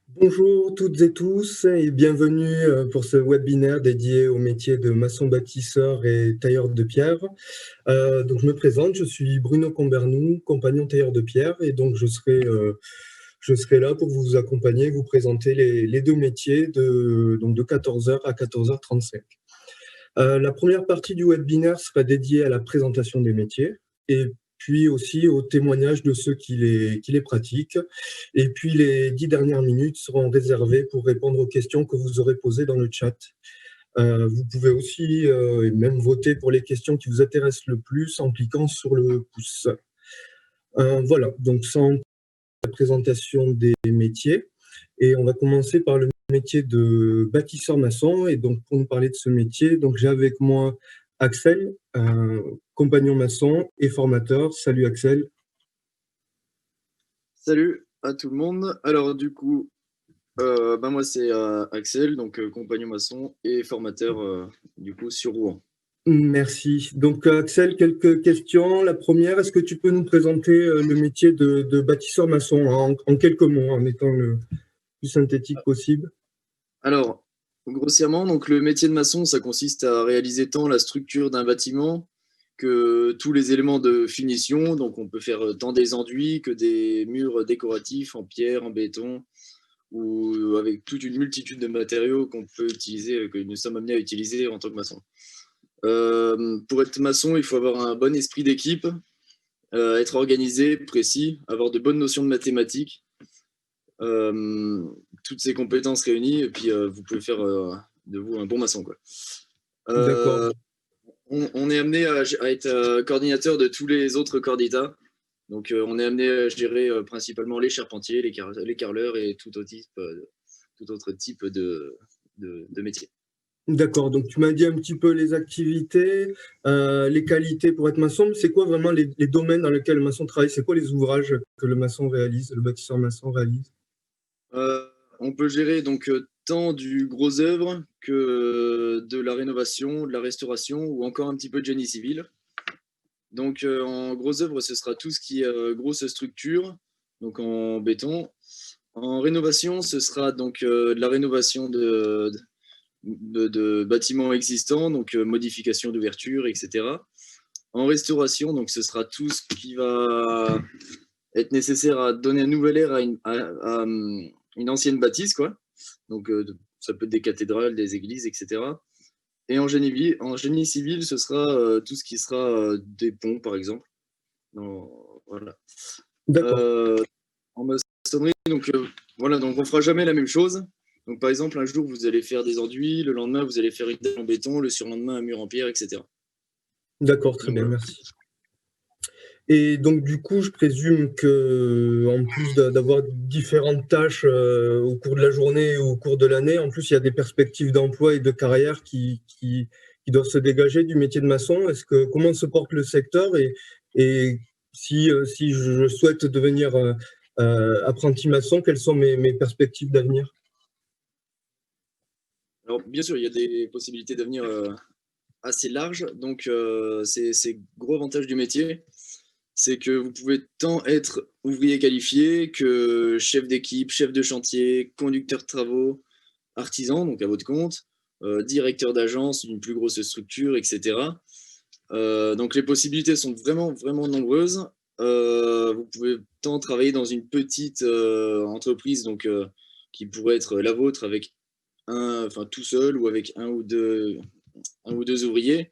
Bonjour toutes et tous et bienvenue pour ce webinaire dédié au métier de maçon bâtisseur et tailleur de pierre. Donc je me présente, je suis Bruno Combernou, compagnon tailleur de pierre et donc je serai là pour vous accompagner, vous présenter les deux métiers donc de 14h à 14h35. La première partie du webinaire sera dédiée à la présentation des métiers et puis aussi au témoignage de ceux qui les pratiquent. Et puis les 10 dernières minutes seront réservées pour répondre aux questions que vous aurez posées dans le chat. Vous pouvez aussi et même voter pour les questions qui vous intéressent le plus en cliquant sur le pouce. Voilà, donc sans la présentation des métiers. Et on va commencer par le métier de bâtisseur maçon. Et donc, pour nous parler de ce métier, donc j'ai avec moi Axel, compagnon maçon et formateur. Salut Axel. Salut à tout le monde. Alors du coup, moi c'est Axel, donc compagnon maçon et formateur du coup sur Rouen. Merci. Donc Axel, quelques questions. La première, est-ce que tu peux nous présenter le métier de bâtisseur maçon en quelques mots, en étant le plus synthétique possible? Alors grossièrement, donc le métier de maçon, ça consiste à réaliser tant la structure d'un bâtiment que tous les éléments de finition. Donc on peut faire tant des enduits que des murs décoratifs en pierre, en béton ou avec toute une multitude de matériaux qu'on peut utiliser, que nous sommes amenés à utiliser en tant que maçon. Pour être maçon, il faut avoir un bon esprit d'équipe, être organisé, précis, avoir de bonnes notions de mathématiques, euh, toutes ces compétences réunies, et puis vous pouvez faire de vous un bon maçon, quoi. D'accord. Euh, on est amené à être coordinateur de tous les autres corps d'État. Donc on est amené à gérer principalement les charpentiers, les carreleurs et tout autre type de métier. D'accord, donc tu m'as dit un petit peu les activités, les qualités pour être maçon, mais c'est quoi vraiment les domaines dans lesquels le maçon travaille? C'est quoi les ouvrages que le maçon réalise, le bâtisseur maçon réalise? Euh, on peut gérer donc tant du gros œuvre que de la rénovation, de la restauration ou encore un petit peu de génie civil. Donc en gros œuvre, ce sera tout ce qui est grosse structure, donc en béton. En rénovation, ce sera donc de la rénovation de bâtiments existants, donc modification d'ouverture, etc. En restauration, donc ce sera tout ce qui va être nécessaire à donner un nouvel air à une ancienne bâtisse, quoi. Donc ça peut être des cathédrales, des églises, etc. Et en génie civil, ce sera tout ce qui sera des ponts, par exemple. Voilà. D'accord. Euh, en maçonnerie, donc voilà, donc on fera jamais la même chose. Donc par exemple, un jour vous allez faire des enduits, le lendemain vous allez faire une dalle en béton, le surlendemain un mur en pierre, etc. D'accord, très Donc bien, voilà. merci. Et donc, du coup, je présume que, en plus d'avoir différentes tâches au cours de la journée ou au cours de l'année, en plus, il y a des perspectives d'emploi et de carrière qui doivent se dégager du métier de maçon. Comment se porte le secteur et si je souhaite devenir apprenti maçon, quelles sont mes perspectives d'avenir? Alors bien sûr, il y a des possibilités d'avenir assez larges. Donc c'est gros avantage du métier, c'est que vous pouvez tant être ouvrier qualifié que chef d'équipe, chef de chantier, conducteur de travaux, artisan, donc à votre compte, directeur d'agence d'une plus grosse structure, etc. Donc les possibilités sont vraiment, vraiment nombreuses. Vous pouvez tant travailler dans une petite entreprise donc, qui pourrait être la vôtre avec enfin tout seul ou avec un ou deux ouvriers,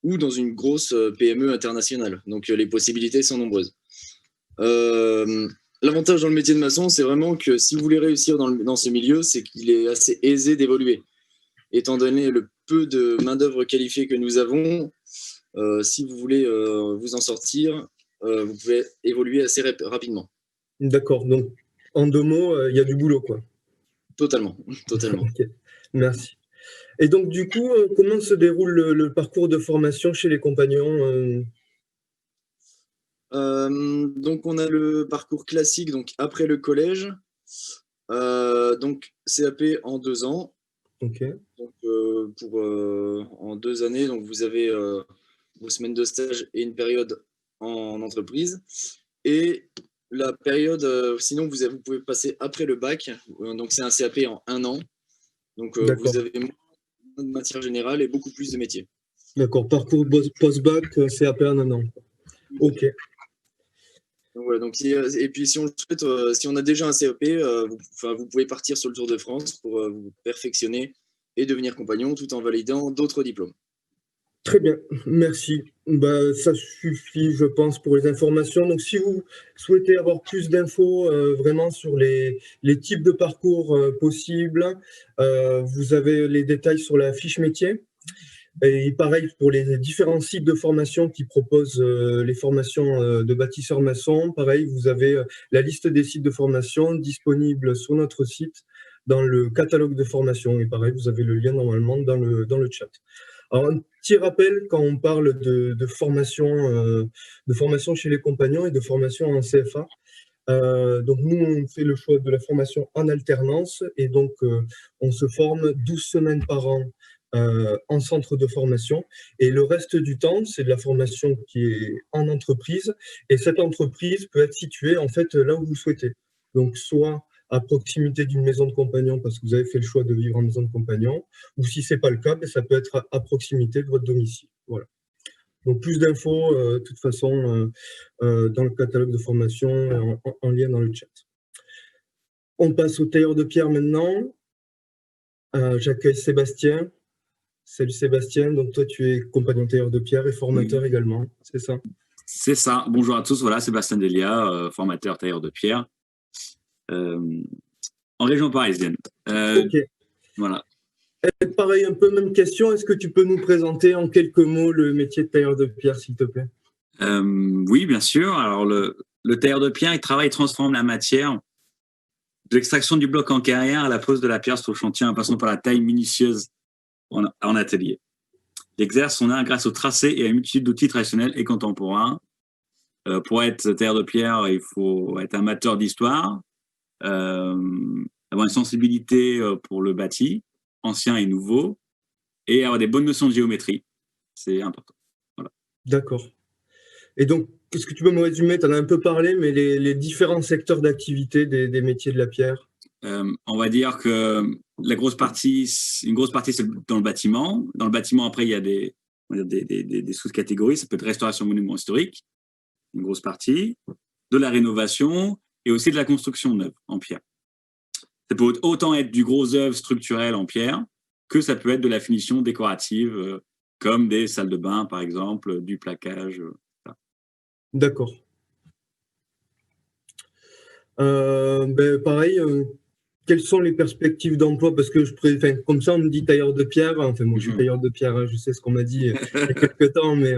ou dans une grosse PME internationale. Donc les possibilités sont nombreuses. Euh, L'avantage dans le métier de maçon, c'est vraiment que si vous voulez réussir dans ce milieu, c'est qu'il est assez aisé d'évoluer. Étant donné le peu de main-d'œuvre qualifiée que nous avons, si vous voulez vous en sortir, vous pouvez évoluer assez rapidement. D'accord. Donc, en deux mots, il y a du boulot, quoi. Totalement, totalement. Ok, merci. Et donc, du coup, comment se déroule le parcours de formation chez les compagnons? Donc on a le parcours classique donc après le collège, donc CAP en 2 ans. Ok. Donc en 2 années, donc vous avez vos semaines de stage et une période en entreprise. Et la période, sinon vous pouvez passer après le bac, donc c'est un CAP en 1 an. Donc vous D'accord. avez moins de matière générale et beaucoup plus de métiers. D'accord. Parcours post-bac, CAP en un an. Ok. Donc, voilà, et puis si on le souhaite, si on a déjà un CAP, vous pouvez partir sur le Tour de France pour vous perfectionner et devenir compagnon tout en validant d'autres diplômes. Très bien, merci. Bah, ça suffit, je pense, pour les informations. Donc, si vous souhaitez avoir plus d'infos vraiment sur les types de parcours possibles, vous avez les détails sur la fiche métier. Et pareil pour les différents sites de formation qui proposent les formations de bâtisseurs maçons. Pareil, vous avez la liste des sites de formation disponibles sur notre site dans le catalogue de formation. Et pareil, vous avez le lien normalement dans le chat. Alors, un petit rappel quand on parle de formation chez les compagnons et de formation en CFA. Donc, nous, on fait le choix de la formation en alternance et donc, on se forme 12 semaines par an en centre de formation. Et le reste du temps, c'est de la formation qui est en entreprise. Et cette entreprise peut être située, en fait, là où vous souhaitez. Donc, soit à proximité d'une maison de compagnon parce que vous avez fait le choix de vivre en maison de compagnon, ou si ce n'est pas le cas, ça peut être à proximité de votre domicile. Voilà. Donc, plus d'infos, de toute façon, dans le catalogue de formation, en lien dans le chat. On passe au tailleur de pierre maintenant. J'accueille Sébastien. Salut Sébastien, donc toi tu es compagnon tailleur de pierre et formateur également, c'est ça? C'est ça. Bonjour à tous, voilà, Sébastien Delia, formateur tailleur de pierre en région parisienne. Ok. Voilà. Et pareil, un peu même question, est-ce que tu peux nous présenter en quelques mots le métier de tailleur de pierre, s'il te plaît? Oui, bien sûr. Alors, le tailleur de pierre, il transforme la matière de l'extraction du bloc en carrière à la pose de la pierre sur le chantier en passant par la taille minutieuse en atelier. Il exerce son art grâce au tracé et à une multitude d'outils traditionnels et contemporains. Pour être tailleur de pierre, il faut être amateur d'histoire, avoir une sensibilité pour le bâti, ancien et nouveau, et avoir des bonnes notions de géométrie. C'est important. Voilà. D'accord. Et donc, qu'est-ce que tu peux me résumer? Tu en as un peu parlé, mais les différents secteurs d'activité des métiers de la pierre? On va dire que une grosse partie, c'est dans le bâtiment. Dans le bâtiment, après, il y a des sous-catégories. Ça peut être restauration monument historique, une grosse partie, de la rénovation et aussi de la construction neuve en pierre. Ça peut autant être du gros œuvre structurel en pierre que ça peut être de la finition décorative, comme des salles de bain, par exemple, du plaquage. D'accord. Pareil, quelles sont les perspectives d'emploi? Parce que comme ça, on me dit tailleur de pierre. Enfin, moi, je suis tailleur de pierre, hein, je sais ce qu'on m'a dit il y a quelques temps, mais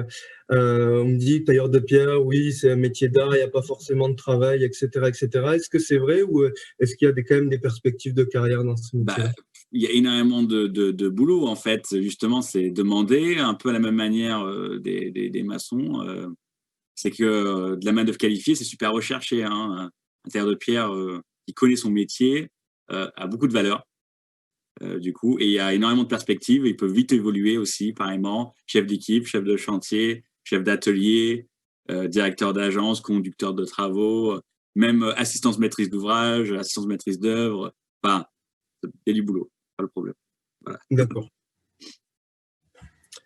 on me dit tailleur de pierre, oui, c'est un métier d'art, il n'y a pas forcément de travail, etc., etc. Est-ce que c'est vrai ou est-ce qu'il y a quand même des perspectives de carrière dans ce métier? Il y a énormément de boulot, en fait. Justement, c'est demander un peu à la même manière des maçons. C'est que de la main-d'œuvre qualifiée, c'est super recherché. Hein. Un tailleur de pierre qui connaît son métier a beaucoup de valeur, du coup, et il y a énormément de perspectives. Il peut vite évoluer aussi, pareillement. Chef d'équipe, chef de chantier, chef d'atelier, directeur d'agence, conducteur de travaux, même assistance maîtrise d'ouvrage, assistance maîtrise d'œuvre. Enfin, il y a du boulot, pas le problème. Voilà. D'accord.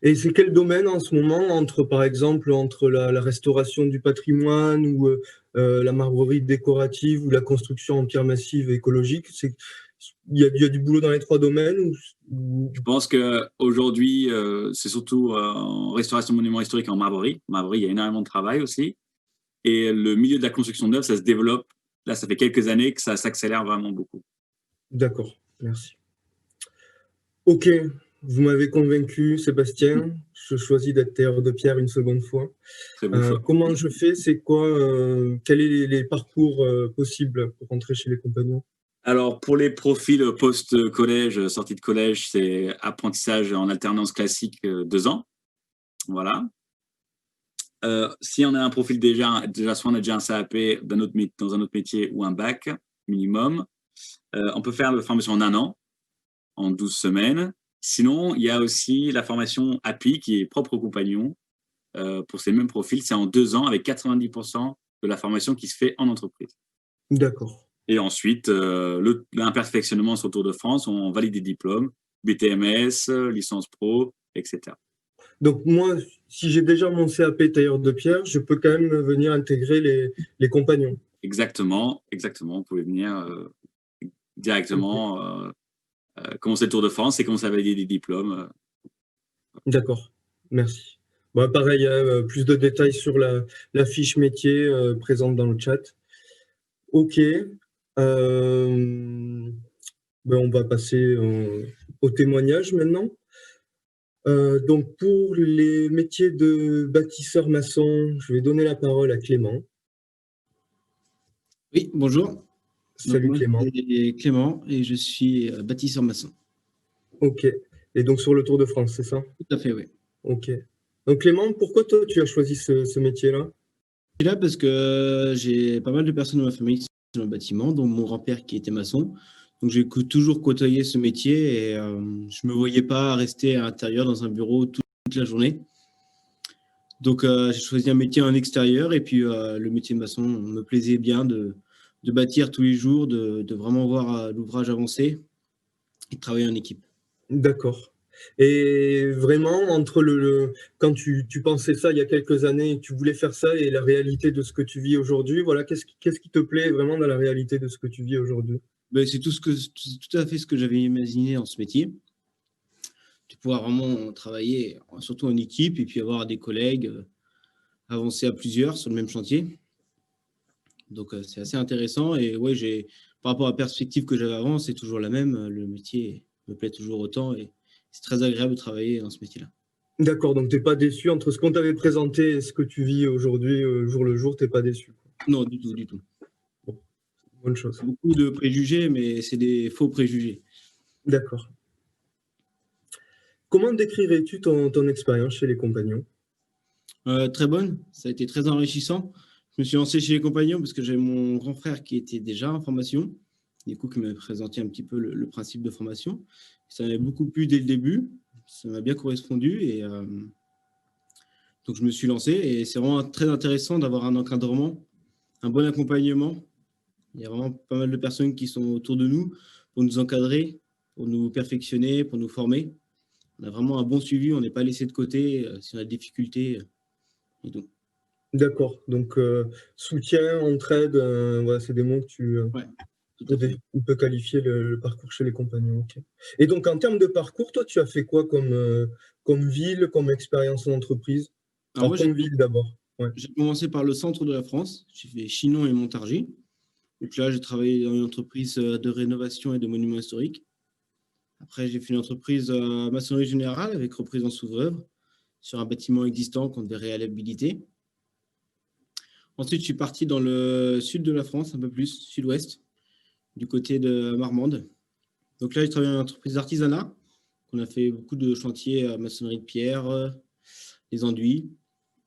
Et c'est quel domaine en ce moment, par exemple, entre la restauration du patrimoine ou la marbrerie décorative ou la construction en pierre massive écologique? Il y a du boulot dans les trois domaines Je pense qu'aujourd'hui, c'est surtout en restauration monument historique et en marbrerie. En marbrerie, il y a énormément de travail aussi. Et le milieu de la construction neuve, ça se développe. Là, ça fait quelques années que ça s'accélère vraiment beaucoup. D'accord, merci. Ok, vous m'avez convaincu, Sébastien. Je choisis d'être tailleur de pierre une seconde fois. Très bon choix. Comment je fais? C'est quoi? Quels sont les parcours possibles pour rentrer chez les compagnons? Alors, pour les profils post-collège, sortie de collège, c'est apprentissage en alternance classique 2 ans. Voilà. Si on a un profil déjà soit on a déjà un CAP dans un autre métier ou un bac minimum, on peut faire la formation en 1 an, en 12 semaines. Sinon, il y a aussi la formation API qui est propre aux compagnons. Pour ces mêmes profils, c'est en 2 ans avec 90% de la formation qui se fait en entreprise. D'accord. Et ensuite, un perfectionnement sur le Tour de France, on valide des diplômes, BTMS, licence pro, etc. Donc moi, si j'ai déjà mon CAP tailleur de pierre, je peux quand même venir intégrer les compagnons. Exactement. Vous pouvez venir Ok. directement commencer le Tour de France et commencer à valider des diplômes. D'accord, merci. Bon, pareil, hein, plus de détails sur la fiche métier présente dans le chat. Ok. On va passer au témoignage maintenant. Donc pour les métiers de bâtisseur maçon, je vais donner la parole à Clément. Oui, bonjour. Salut Moi, Clément. c'est Clément et je suis bâtisseur maçon. Ok. Et donc sur le Tour de France, c'est ça? Tout à fait, oui. Ok. Donc Clément, pourquoi toi tu as choisi ce métier-là? Je suis là parce que j'ai pas mal de personnes dans ma famille qui sont dans le bâtiment, dont mon grand-père qui était maçon. Donc j'ai toujours côtoyé ce métier et je me voyais pas rester à l'intérieur dans un bureau toute la journée. Donc j'ai choisi un métier en extérieur et puis le métier de maçon me plaisait bien de bâtir tous les jours, de vraiment voir l'ouvrage avancer et de travailler en équipe. D'accord. Et vraiment, entre quand tu pensais ça il y a quelques années, tu voulais faire ça et la réalité de ce que tu vis aujourd'hui, voilà, qu'est-ce qui te plaît vraiment dans la réalité de ce que tu vis aujourd'hui? Ben, c'est tout à fait ce que j'avais imaginé en ce métier, de pouvoir vraiment travailler surtout en équipe et puis avoir des collègues, avancer à plusieurs sur le même chantier. Donc c'est assez intéressant et ouais, par rapport à la perspective que j'avais avant, c'est toujours la même. Le métier me plaît toujours autant et c'est très agréable de travailler dans ce métier-là. D'accord, donc tu n'es pas déçu entre ce qu'on t'avait présenté et ce que tu vis aujourd'hui, jour le jour, tu n'es pas déçu, quoi. Non, du tout, du tout. Bon, bonne chose. Beaucoup de préjugés, mais c'est des faux préjugés. D'accord. Comment décrirais-tu ton expérience chez les compagnons? Très bonne, ça a été très enrichissant. Je me suis lancé chez les compagnons parce que j'avais mon grand frère qui était déjà en formation, du coup, qui m'a présenté un petit peu le principe de formation. Ça m'avait beaucoup plu dès le début, ça m'a bien correspondu et donc je me suis lancé et c'est vraiment très intéressant d'avoir un encadrement, un bon accompagnement. Il y a vraiment pas mal de personnes qui sont autour de nous pour nous encadrer, pour nous perfectionner, pour nous former. On a vraiment un bon suivi, on n'est pas laissé de côté si on a des difficultés et donc. D'accord, donc soutien, entraide, voilà, c'est des mots que Ouais, tout à fait. on peut qualifier le parcours chez les compagnons. Ok. Et donc en termes de parcours, toi, tu as fait quoi comme ville, comme expérience en entreprise? Alors Alors moi, comme ville d'abord. Ouais. j'ai commencé par le centre de la France. J'ai fait Chinon et Montargis. Donc là, j'ai travaillé dans une entreprise de rénovation et de monuments historiques. Après, j'ai fait une entreprise maçonnerie générale avec reprise en sous-œuvre sur un bâtiment existant qu'on devait réhabiliter. Ensuite, je suis parti dans le sud de la France, un peu plus, sud-ouest, du côté de Marmande. Donc là, j'ai travaillé dans une entreprise d'artisanat. On a fait beaucoup de chantiers à maçonnerie de pierre, des enduits.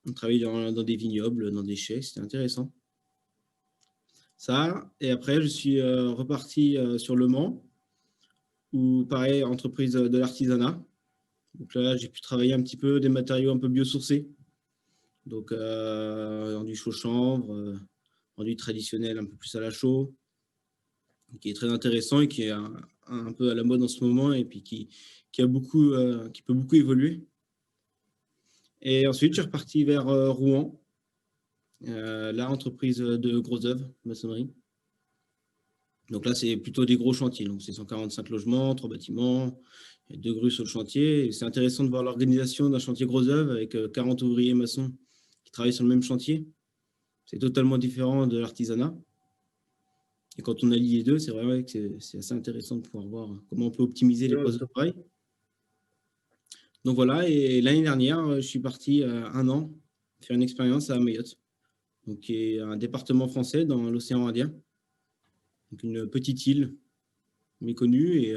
On travaillait dans des vignobles, dans des chais, c'était intéressant. Ça, et après, je suis reparti sur Le Mans, où pareil, entreprise de l'artisanat. Donc là, j'ai pu travailler un petit peu des matériaux un peu biosourcés. Donc, enduit chaud-chanvre, enduit traditionnel un peu plus à la chaux, qui est très intéressant et qui est un peu à la mode en ce moment et puis qui peut beaucoup évoluer. Et ensuite, je suis reparti vers Rouen, là, entreprise de gros œuvres, maçonnerie. Donc là, c'est plutôt des gros chantiers. Donc, c'est 145 logements, 3 bâtiments, il y a 2 grues sur le chantier. Et c'est intéressant de voir l'organisation d'un chantier gros œuvre avec 40 ouvriers maçons qui travaillent sur le même chantier. C'est totalement différent de l'artisanat. Et quand on allie les deux, c'est vrai que c'est assez intéressant de pouvoir voir comment on peut optimiser les postes de travail. Donc voilà, et l'année dernière, je suis parti 1 an faire une expérience à Mayotte, donc qui est un département français dans l'océan Indien. Donc une petite île méconnue et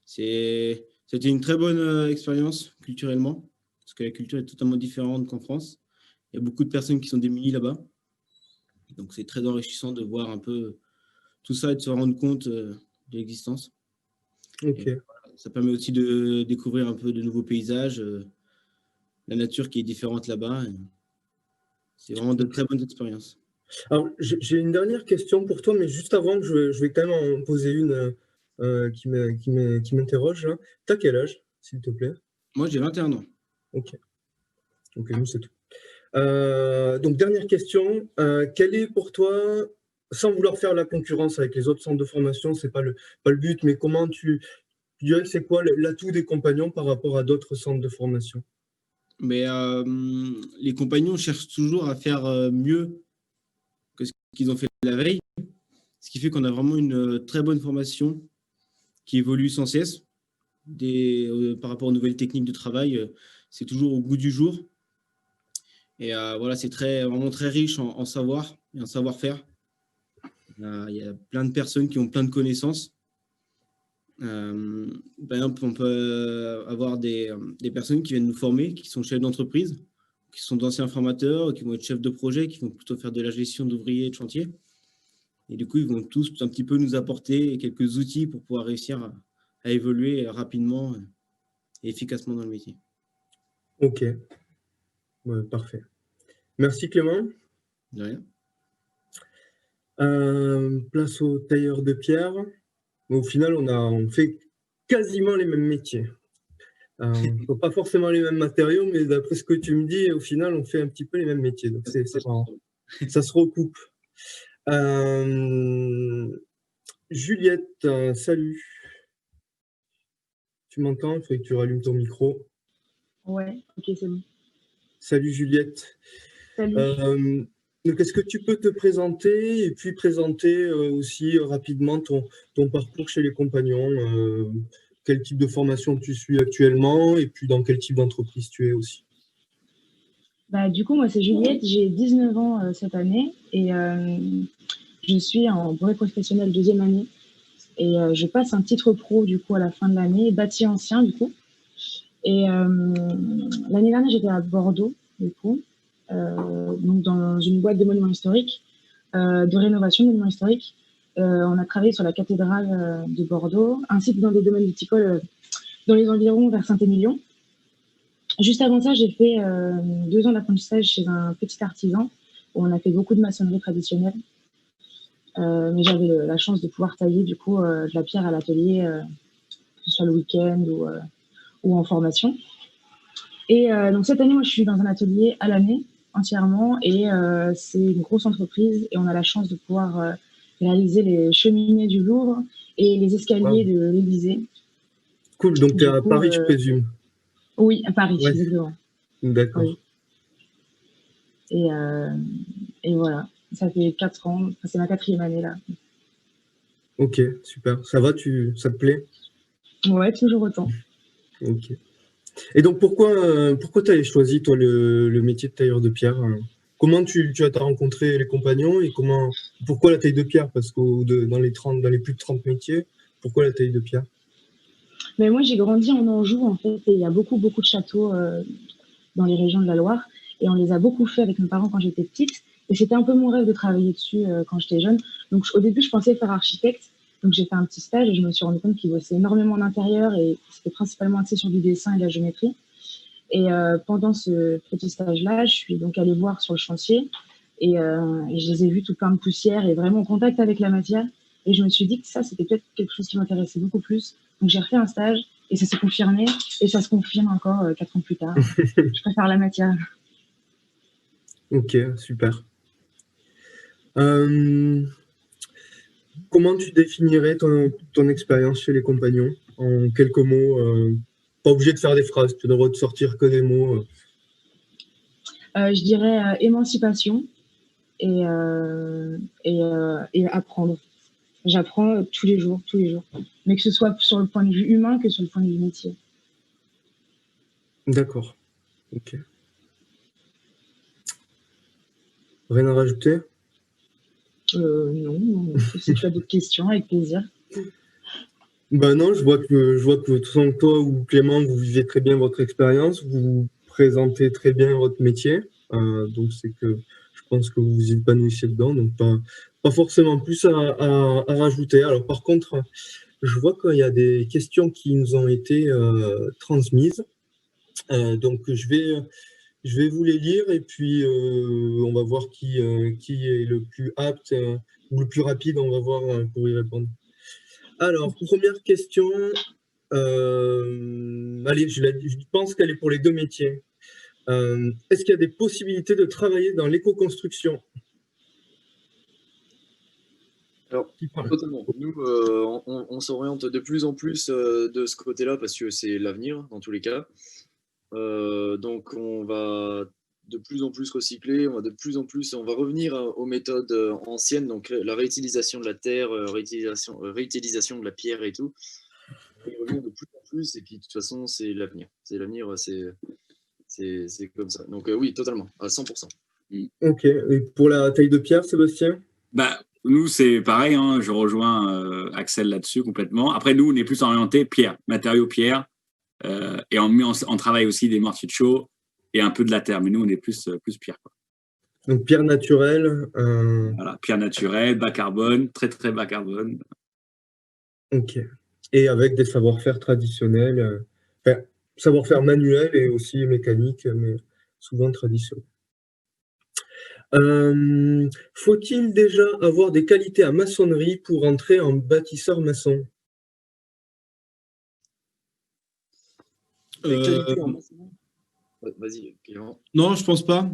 c'était une très bonne expérience culturellement parce que la culture est totalement différente qu'en France. Il y a beaucoup de personnes qui sont démunies là-bas. Donc c'est très enrichissant de voir un peu tout ça et de se rendre compte de l'existence. Ok. Et voilà, ça permet aussi de découvrir un peu de nouveaux paysages, la nature qui est différente là-bas. C'est vraiment de très bonnes expériences. Alors, j'ai une dernière question pour toi, mais juste avant, je vais quand même en poser une qui m'interroge. Tu as quel âge, s'il te plaît? Moi, j'ai 21 ans. Ok, nous c'est tout. Donc, dernière question. Quel est pour toi, sans vouloir faire la concurrence avec les autres centres de formation, c'est pas le but, mais comment tu dirais que c'est quoi l'atout des compagnons par rapport à d'autres centres de formation? Mais les compagnons cherchent toujours à faire mieux que ce qu'ils ont fait la veille, ce qui fait qu'on a vraiment une très bonne formation qui évolue sans cesse. Par rapport aux nouvelles techniques de travail, c'est toujours au goût du jour. Et voilà, c'est vraiment très riche en savoir et en savoir-faire. Il y a plein de personnes qui ont plein de connaissances. Par exemple, on peut avoir des personnes qui viennent nous former, qui sont chefs d'entreprise, qui sont d'anciens formateurs, qui vont être chefs de projet, qui vont plutôt faire de la gestion d'ouvriers et de chantier. Et du coup, ils vont tous un petit peu nous apporter quelques outils pour pouvoir réussir à évoluer rapidement et efficacement dans le métier. Ok, ouais, parfait. Merci Clément. De rien. Place au tailleur de pierre. Au final, on fait quasiment les mêmes métiers. Pas forcément les mêmes matériaux, mais d'après ce que tu me dis, au final, on fait un petit peu les mêmes métiers. Donc, c'est marrant. Ça se recoupe. Juliette, salut. Tu m'entends? Il faudrait que tu rallumes ton micro. Ouais, ok, c'est bon. Salut Juliette. Salut. Donc, est-ce que tu peux te présenter et puis présenter aussi rapidement ton parcours chez les compagnons, quel type de formation tu suis actuellement et puis dans quel type d'entreprise tu es aussi? Bah, du coup, moi, c'est Juliette, j'ai 19 ans cette année et je suis en brevet professionnel deuxième année et je passe un titre pro du coup à la fin de l'année, bâti ancien du coup. Et l'année dernière, j'étais à Bordeaux du coup, donc dans une boîte de monuments historiques, de rénovation de monuments historiques. On a travaillé sur la cathédrale de Bordeaux, ainsi que dans des domaines viticoles dans les environs vers Saint-Émilion. Juste avant ça, j'ai fait 2 ans d'apprentissage chez un petit artisan où on a fait beaucoup de maçonnerie traditionnelle. Mais j'avais la chance de pouvoir tailler du coup de la pierre à l'atelier, que ce soit le week-end ou en formation. Et donc cette année, moi, je suis dans un atelier à l'année entièrement et c'est une grosse entreprise et on a la chance de pouvoir réaliser les cheminées du Louvre et les escaliers de l'Élysée. Cool, donc tu es à Paris, je présume. Oui, à Paris, Ouais. exactement. D'accord. Oui. Et voilà, ça fait 4 ans, c'est ma 4e année là. Ok, super. Ça va, ça te plaît? Ouais, toujours autant. Ok. Et donc, pourquoi tu as choisi, toi, le métier de tailleur de pierre? Comment tu as rencontré les compagnons et pourquoi la taille de pierre? Parce que dans les plus de 30 métiers, pourquoi la taille de pierre? Mais moi, j'ai grandi en Anjou, en fait, et il y a beaucoup, beaucoup de châteaux dans les régions de la Loire. Et on les a beaucoup fait avec mes parents quand j'étais petite. Et c'était un peu mon rêve de travailler dessus quand j'étais jeune. Donc, au début, je pensais faire architecte. Donc, j'ai fait un petit stage et je me suis rendu compte qu'il bossait énormément en intérieur et c'était principalement axé sur du dessin et de la géométrie. Et pendant ce petit stage-là, je suis donc allée voir sur le chantier et je les ai vus tout plein de poussière et vraiment en contact avec la matière. Et je me suis dit que ça, c'était peut-être quelque chose qui m'intéressait beaucoup plus. Donc, j'ai refait un stage et ça s'est confirmé et ça se confirme encore 4 ans plus tard. Je préfère la matière. Ok, super. Comment tu définirais ton expérience chez les compagnons en quelques mots? Pas obligé de faire des phrases, tu devrais te sortir que des mots. Je dirais émancipation et apprendre. J'apprends tous les jours, mais que ce soit sur le point de vue humain que sur le point de vue métier. D'accord. Ok. Rien à rajouter? Non. Si tu as d'autres questions, avec plaisir. Ben non, je vois que de toute façon, toi ou Clément, vous vivez très bien votre expérience, vous présentez très bien votre métier. Donc c'est que je pense que vous vous épanouissez dedans, donc pas forcément plus à rajouter. Alors par contre, je vois qu'il y a des questions qui nous ont été transmises. Donc je vais Je vais vous les lire et puis on va voir qui est le plus apte ou le plus rapide, on va voir pour y répondre. Alors, première question. Allez, je pense qu'elle est pour les deux métiers. Est-ce qu'il y a des possibilités de travailler dans l'éco-construction? Alors, totalement. Nous, on s'oriente de plus en plus de ce côté-là parce que c'est l'avenir dans tous les cas. Donc, on va de plus en plus recycler, on va revenir aux méthodes anciennes, donc la réutilisation de la terre, réutilisation de la pierre et tout. On y revient de plus en plus, et puis de toute façon, c'est l'avenir. C'est l'avenir, c'est comme ça. Donc oui, totalement, à 100%. Ok. Et pour la taille de pierre, Sébastien? Bah, nous, c'est pareil, hein, je rejoins Axel là-dessus complètement. Après, nous, on est plus orienté pierre, matériaux pierre, et on travaille aussi des mortiers de chaux et un peu de la terre, mais nous, on est plus pierre, quoi. Donc pierre naturelle. Voilà, pierre naturelle, bas carbone, très très bas carbone. Ok. Et avec des savoir-faire traditionnels, enfin, savoir-faire manuel et aussi mécanique, mais souvent traditionnels. Faut-il déjà avoir des qualités en maçonnerie pour entrer en bâtisseur maçon? Des qualités en maçonnerie? Ouais, vas-y, Clément. Non, je pense pas.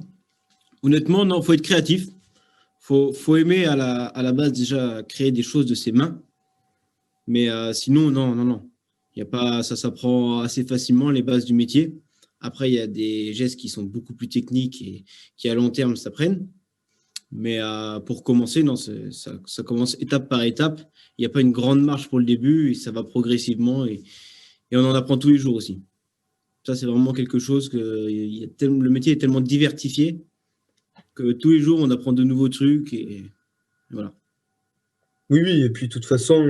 Honnêtement, non, faut être créatif. Faut aimer à la base déjà créer des choses de ses mains. Mais sinon, non. Il y a pas, ça s'apprend assez facilement les bases du métier. Après, il y a des gestes qui sont beaucoup plus techniques et qui à long terme s'apprennent. Mais pour commencer, non, ça commence étape par étape. Il n'y a pas une grande marche pour le début et ça va progressivement et on en apprend tous les jours aussi. Ça, c'est vraiment quelque chose que le métier est tellement diversifié que tous les jours, on apprend de nouveaux trucs et voilà. Oui, et puis de toute façon,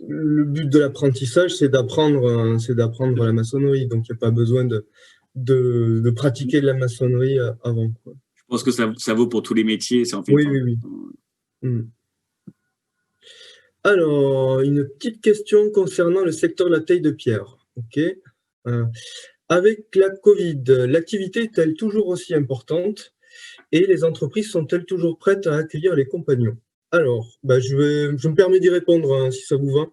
le but de l'apprentissage, c'est d'apprendre la maçonnerie. Donc, il n'y a pas besoin de pratiquer de la maçonnerie avant, quoi. Je pense que ça vaut pour tous les métiers, ça en fait. Oui. Alors, une petite question concernant le secteur de la taille de pierre. Ok. Avec la Covid, l'activité est-elle toujours aussi importante et les entreprises sont-elles toujours prêtes à accueillir les compagnons? Alors, je me permets d'y répondre, hein, si ça vous va.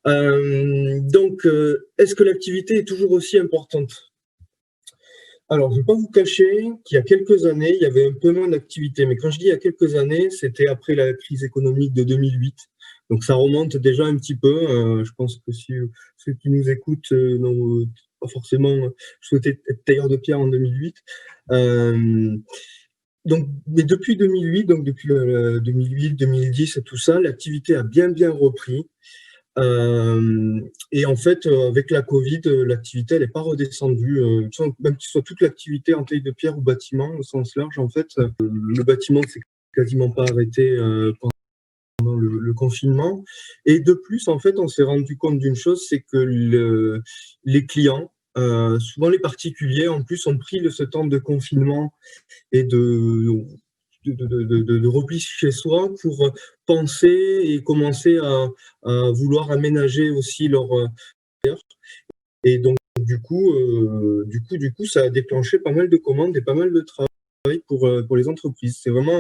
Donc, est-ce que l'activité est toujours aussi importante? Alors, je ne vais pas vous cacher qu'il y a quelques années, il y avait un peu moins d'activité. Mais quand je dis il y a quelques années, c'était après la crise économique de 2008. Donc, ça remonte déjà un petit peu. Je pense que si ceux qui nous écoutent n'ont pas forcément souhaité être tailleur de pierre en 2008. Donc, mais depuis 2008, donc depuis 2008, 2010 et tout ça, l'activité a bien repris. Et en fait, avec la Covid, l'activité elle n'est pas redescendue. Même que ce soit toute l'activité en taille de pierre ou bâtiment au sens large, en fait, le bâtiment s'est quasiment pas arrêté pendant le confinement. Et de plus, en fait, on s'est rendu compte d'une chose, c'est que les clients, souvent les particuliers, en plus, ont pris ce temps de confinement et de repli chez soi pour penser et commencer à vouloir aménager aussi leur et donc du coup ça a déclenché pas mal de commandes et pas mal de travail pour les entreprises. C'est vraiment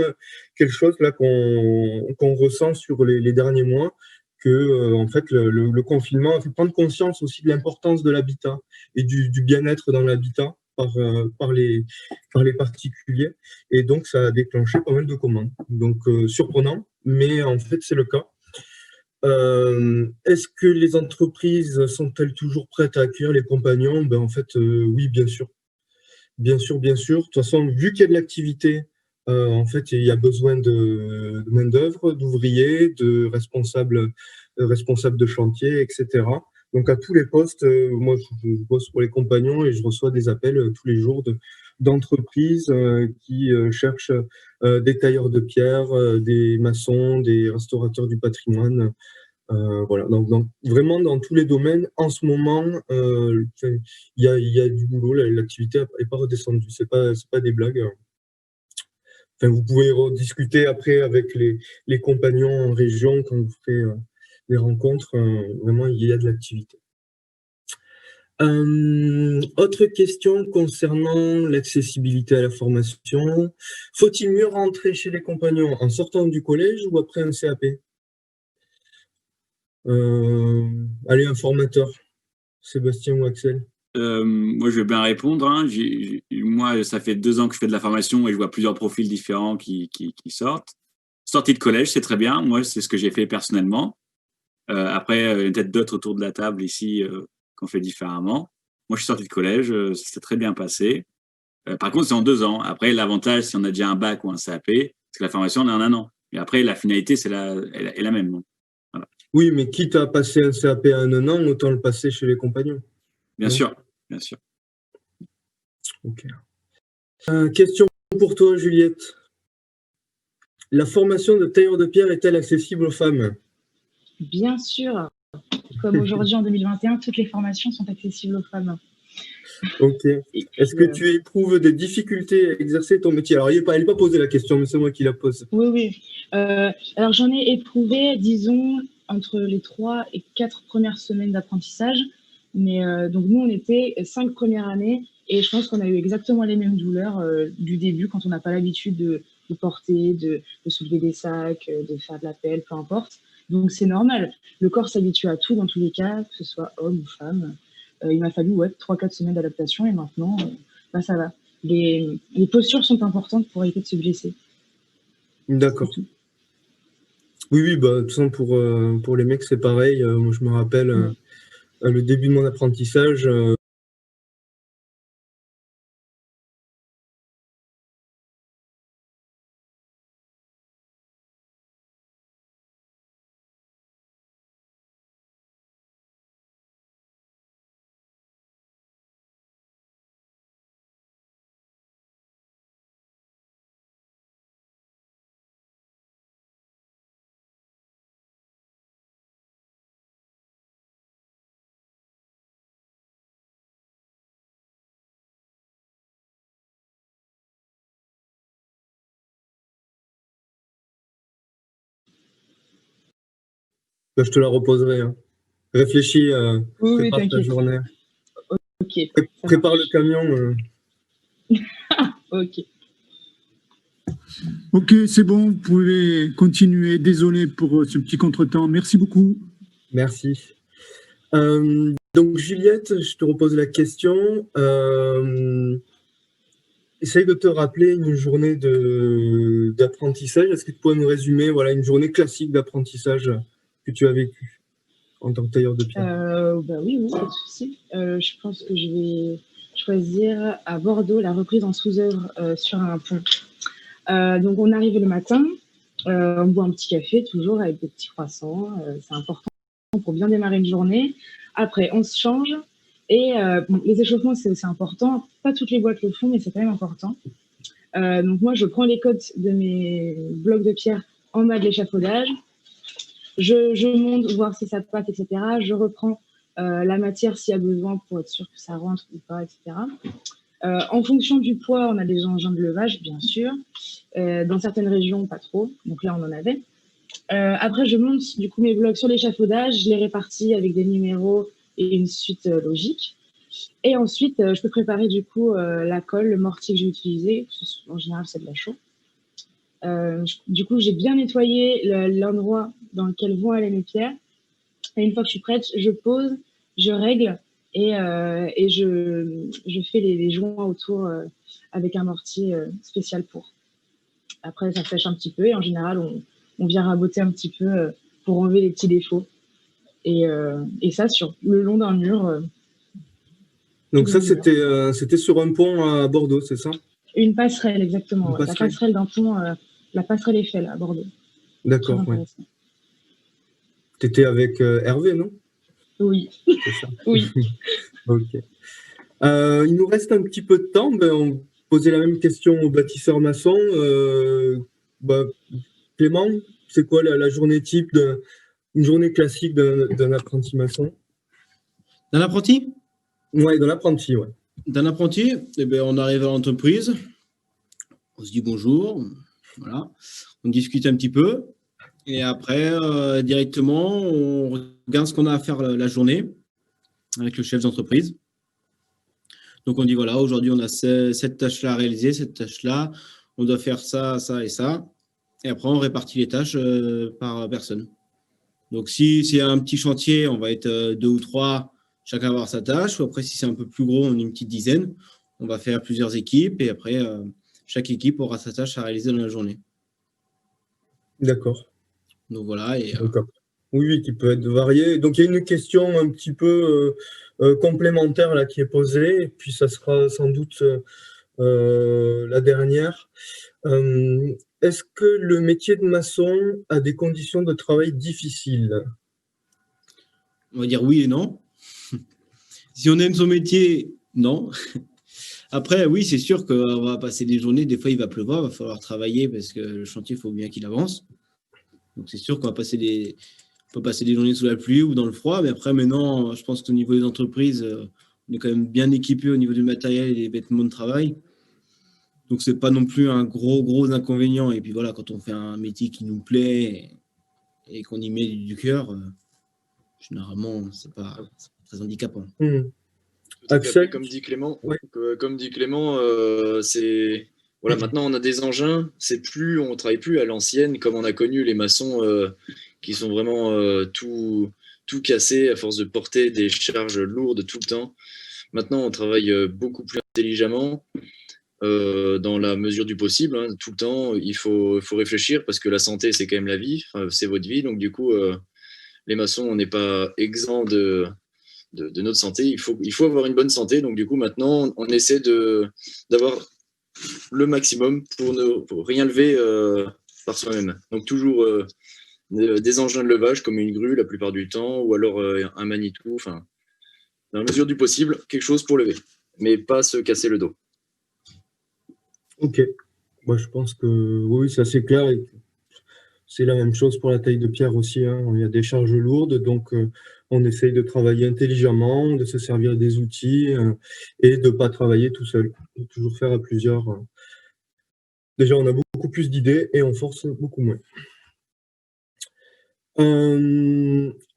quelque chose là qu'on ressent sur les derniers mois, que en fait le confinement a fait prendre conscience aussi de l'importance de l'habitat et du bien-être dans l'habitat par les particuliers, et donc ça a déclenché pas mal de commandes. Donc surprenant, mais en fait c'est le cas. Est-ce que les entreprises sont-elles toujours prêtes à accueillir les compagnons? En fait, oui, bien sûr. Bien sûr. De toute façon, vu qu'il y a de l'activité, en fait, il y a besoin de main-d'œuvre, d'ouvriers, de responsables de chantier, etc. Donc, à tous les postes, moi, je bosse pour les compagnons et je reçois des appels tous les jours d'entreprises qui cherchent des tailleurs de pierre, des maçons, des restaurateurs du patrimoine. Voilà, donc vraiment dans tous les domaines, en ce moment, il y a du boulot, l'activité n'est pas redescendue, c'est pas des blagues. Enfin, vous pouvez rediscuter après avec les compagnons en région quand vous ferez des rencontres, vraiment il y a de l'activité. Autre question concernant l'accessibilité à la formation. Faut-il mieux rentrer chez les compagnons en sortant du collège ou après un CAP? Allez, un formateur, Sébastien ou Axel. Moi, je vais bien répondre, hein. Moi, ça fait 2 ans que je fais de la formation et je vois plusieurs profils différents qui sortent. Sortie de collège, c'est très bien. Moi, c'est ce que j'ai fait personnellement. Après, il y a peut-être d'autres autour de la table ici qui ont fait différemment. Moi, je suis sorti de collège, ça s'est très bien passé. Par contre, c'est en 2 ans. Après, l'avantage, si on a déjà un bac ou un CAP, c'est que la formation, on est en 1 an. Et après, la finalité, est la même. Donc, voilà. Oui, mais quitte à passer un CAP en 1 an, autant le passer chez les compagnons. Bien Non. sûr, bien sûr. Ok. Question pour toi, Juliette. La formation de tailleur de pierre est-elle accessible aux femmes? Bien sûr, comme aujourd'hui en 2021, toutes les formations sont accessibles aux femmes. Ok. Et Est-ce puis, que tu éprouves des difficultés à exercer ton métier? Alors, elle n'est pas posée la question, mais c'est moi qui la pose. oui, oui. Alors, j'en ai éprouvé, disons, entre les 3 et 4 premières semaines d'apprentissage. Mais donc, nous, on était 5 premières années et je pense qu'on a eu exactement les mêmes douleurs du début quand on n'a pas l'habitude de porter, de soulever des sacs, de faire de la pelle, peu importe. Donc, c'est normal. Le corps s'habitue à tout dans tous les cas, que ce soit homme ou femme. Il m'a fallu 3-4 semaines d'adaptation et maintenant, ça va. Les postures sont importantes pour éviter de se blesser. D'accord. Oui, bah, de toute façon, pour les mecs, c'est pareil. Moi, je me rappelle le début de mon apprentissage. Bah, je te la reposerai. Hein. Réfléchis, Oui, prépare ta t'inquiète. journée. Ok. Prépare le camion. Ok. Ok, c'est bon, vous pouvez continuer. Désolé pour ce petit contretemps. Merci beaucoup. Merci. Donc, Juliette, je te repose la question. Essaye de te rappeler une journée d'apprentissage. Est-ce que tu pourrais nous résumer une journée classique d'apprentissage que tu as vécue en tant que tailleur de pierre? Oui, pas de souci. Je pense que je vais choisir à Bordeaux la reprise en sous-œuvre sur un pont. Donc, on arrive le matin, on boit un petit café toujours avec des petits croissants. C'est important pour bien démarrer une journée. Après, on se change. Et les échauffements, c'est aussi important. Pas toutes les boîtes le font, mais c'est quand même important. Donc, moi, je prends les côtes de mes blocs de pierre en bas de l'échafaudage. Je monte, voir si ça passe, etc. Je reprends la matière s'il y a besoin pour être sûr que ça rentre ou pas, etc. En fonction du poids, on a des engins de levage, bien sûr. Dans certaines régions, pas trop. Donc là, on en avait. Après, je monte du coup mes blocs sur l'échafaudage. Je les répartis avec des numéros et une suite logique. Et ensuite, je peux préparer du coup la colle, le mortier que j'ai utilisé. En général, c'est de la chaux. Du coup, j'ai bien nettoyé l'endroit dans lequel vont aller mes pierres. Et une fois que je suis prête, je pose, je règle et je fais les joints autour avec un mortier spécial pour. Après, ça sèche un petit peu et en général, on vient raboter un petit peu pour enlever les petits défauts. Et ça, sur le long d'un mur. Donc ça, c'était sur un pont à Bordeaux, c'est ça? Une passerelle, exactement. Passerelle. La passerelle d'un pont, la passerelle Eiffel à Bordeaux. D'accord, oui. Tu étais avec Hervé, non? Oui. C'est ça. Oui. Ok. Il nous reste un petit peu de temps. On posait la même question au bâtisseur maçon. Clément, c'est quoi la journée type une journée classique d'un apprenti maçon? D'un apprenti? Ouais, d'un apprenti, ouais. D'un apprenti, on arrive à l'entreprise, on se dit bonjour, voilà, on discute un petit peu, et après, directement, on regarde ce qu'on a à faire la journée avec le chef d'entreprise. Donc, on dit, voilà, aujourd'hui, on a cette tâche-là à réaliser, cette tâche-là, on doit faire ça, ça et ça. Et après, on répartit les tâches par personne. Donc, si c'est un petit chantier, on va être 2 ou 3, chacun va avoir sa tâche. Ou après, si c'est un peu plus gros, on est une petite dizaine. On va faire plusieurs équipes et après, chaque équipe aura sa tâche à réaliser dans la journée. D'accord. Donc, voilà. Et, D'accord. Oui, qui peut être varié. Donc, il y a une question un petit peu complémentaire là, qui est posée, et puis ça sera sans doute la dernière. Est-ce que le métier de maçon a des conditions de travail difficiles? on va dire oui et non. Si on aime son métier, non. Après, oui, c'est sûr qu'on va passer des journées, des fois il va pleuvoir, il va falloir travailler parce que le chantier, il faut bien qu'il avance. Donc c'est sûr qu'on va passer on peut passer des journées sous la pluie ou dans le froid, mais après maintenant, je pense qu'au niveau des entreprises, on est quand même bien équipé au niveau du matériel et des vêtements de travail. Donc c'est pas non plus un gros inconvénient. Et puis voilà, quand on fait un métier qui nous plaît et qu'on y met du cœur, généralement, c'est pas très handicapant. Axel, comme dit Clément, ouais. c'est voilà, maintenant on a des engins, on travaille plus à l'ancienne comme on a connu les maçons qui sont vraiment tout cassés à force de porter des charges lourdes tout le temps. Maintenant on travaille beaucoup plus intelligemment dans la mesure du possible, hein. Tout le temps il faut réfléchir parce que la santé c'est quand même la vie, enfin, c'est votre vie, donc du coup les maçons on n'est pas exempt de notre santé. Il faut avoir une bonne santé. Donc, du coup, maintenant, on essaie d'avoir le maximum pour ne rien lever par soi-même. Donc, toujours des engins de levage comme une grue la plupart du temps, ou alors un Manitou. Enfin, dans la mesure du possible, quelque chose pour lever, mais pas se casser le dos. Ok. Moi, je pense que oui, c'est assez clair. Et c'est la même chose pour la taille de pierre aussi, hein. Il y a des charges lourdes, donc on essaye de travailler intelligemment, de se servir des outils et de ne pas travailler tout seul, de toujours faire à plusieurs. Déjà, on a beaucoup plus d'idées et on force beaucoup moins.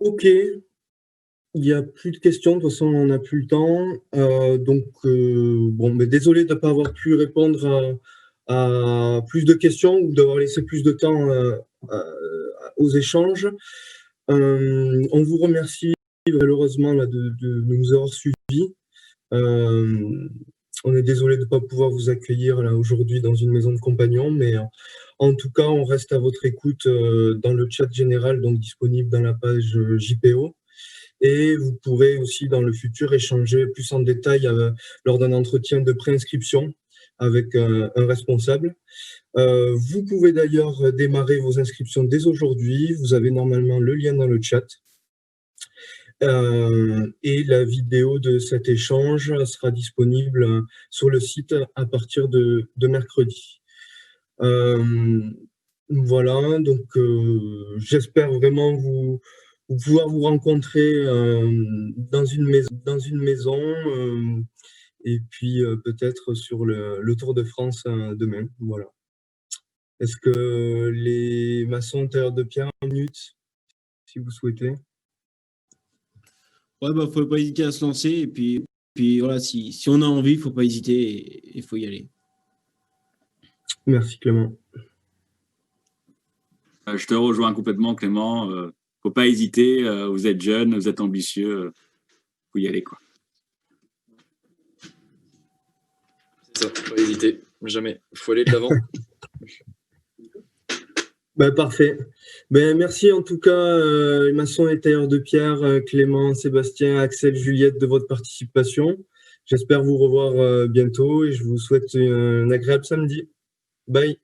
Ok, il n'y a plus de questions, de toute façon, on n'a plus le temps. Donc, bon, mais désolé de ne pas avoir pu répondre à plus de questions ou d'avoir laissé plus de temps aux échanges. On vous remercie malheureusement là, de nous avoir suivis. On est désolé de ne pas pouvoir vous accueillir là aujourd'hui dans une maison de compagnon, mais en tout cas, on reste à votre écoute dans le chat général, donc disponible dans la page JPO. Et vous pourrez aussi dans le futur échanger plus en détail lors d'un entretien de préinscription avec un responsable. Vous pouvez d'ailleurs démarrer vos inscriptions dès aujourd'hui. Vous avez normalement le lien dans le chat. Et la vidéo de cet échange sera disponible sur le site à partir de mercredi. Voilà, donc j'espère vraiment pouvoir vous rencontrer dans une maison et puis peut-être sur le Tour de France demain. Voilà. Est-ce que les maçons tailleurs de pierre en minute, si vous souhaitez? Ouais, bah, faut pas hésiter à se lancer. Et puis voilà, si on a envie, il faut pas hésiter et il faut y aller. Merci Clément. Je te rejoins complètement, Clément. Faut pas hésiter. Vous êtes jeune, vous êtes ambitieux. Faut y aller, quoi. C'est ça, faut pas hésiter, jamais. Il faut aller de l'avant. Ben, parfait. Ben, merci en tout cas, les maçons et tailleurs de pierre, Clément, Sébastien, Axel, Juliette, de votre participation. J'espère vous revoir bientôt et je vous souhaite un agréable samedi. Bye.